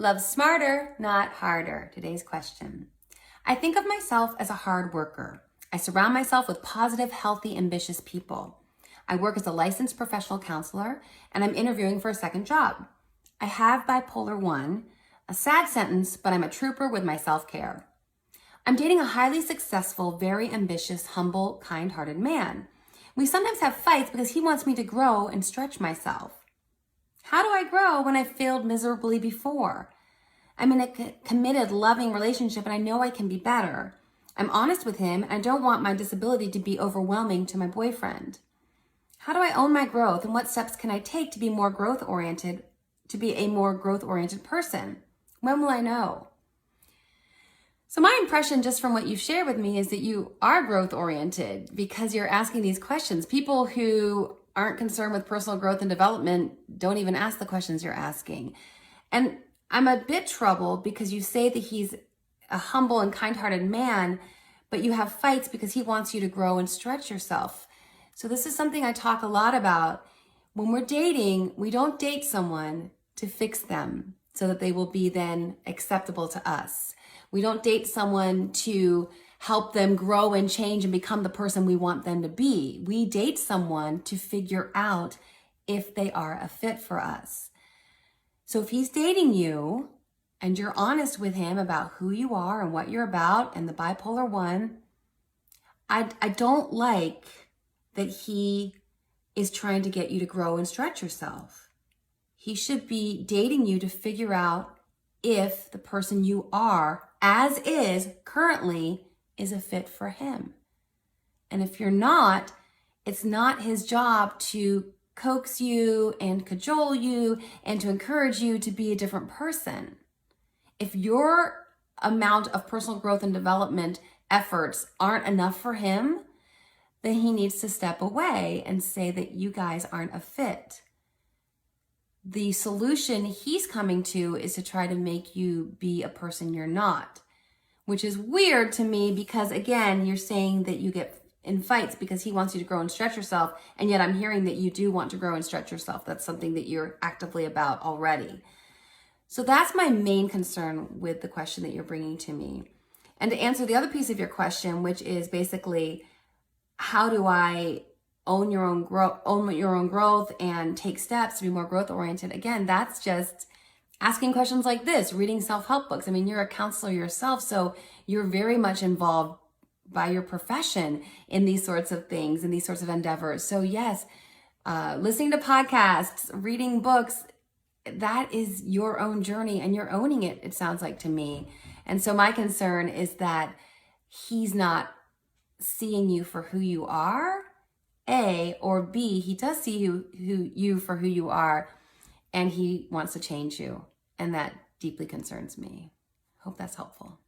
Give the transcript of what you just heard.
Love smarter, not harder. Today's question. I think of myself as a hard worker. I surround myself with positive, healthy, ambitious people. I work as a licensed professional counselor, and I'm interviewing for a second job. I have bipolar 1, a sad sentence, but I'm a trooper with my self-care. I'm dating a highly successful, very ambitious, humble, kind-hearted man. We sometimes have fights because he wants me to grow and stretch myself. How do I grow when I've failed miserably before? I'm in a committed, loving relationship, and I know I can be better. I'm honest with him, and I don't want my disability to be overwhelming to my boyfriend. How do I own my growth, and what steps can I take to be a more growth-oriented person? When will I know? So my impression just from what you've shared with me is that you are growth-oriented because you're asking these questions. People who aren't concerned with personal growth and development don't even ask the questions you're asking. And I'm a bit troubled because you say that he's a humble and kind-hearted man, but you have fights because he wants you to grow and stretch yourself. So this is something I talk a lot about. When we're dating, we don't date someone to fix them so that they will be then acceptable to us. We don't date someone to help them grow and change and become the person we want them to be. We date someone to figure out if they are a fit for us. So if he's dating you and you're honest with him about who you are and what you're about and the bipolar 1, I don't like that he is trying to get you to grow and stretch yourself. He should be dating you to figure out if the person you are, as is currently, is a fit for him. And if you're not, it's not his job to coax you and cajole you and to encourage you to be a different person. If your amount of personal growth and development efforts aren't enough for him, then he needs to step away and say that you guys aren't a fit. The solution he's coming to is to try to make you be a person you're not, which is weird to me because, again, you're saying that you get in fights because he wants you to grow and stretch yourself, and yet I'm hearing that you do want to grow and stretch yourself. That's something that you're actively about already. So that's my main concern with the question that you're bringing to me. And to answer the other piece of your question, which is basically, how do I own your own growth and take steps to be more growth oriented? Again, that's just asking questions like this, reading self-help books. I mean, you're a counselor yourself, so you're very much involved by your profession in these sorts of things, in these sorts of endeavors. So yes, listening to podcasts, reading books, that is your own journey and you're owning it, it sounds like to me. And so my concern is that he's not seeing you for who you are, A, or B, he does see you for who you are and he wants to change you. And that deeply concerns me. Hope that's helpful.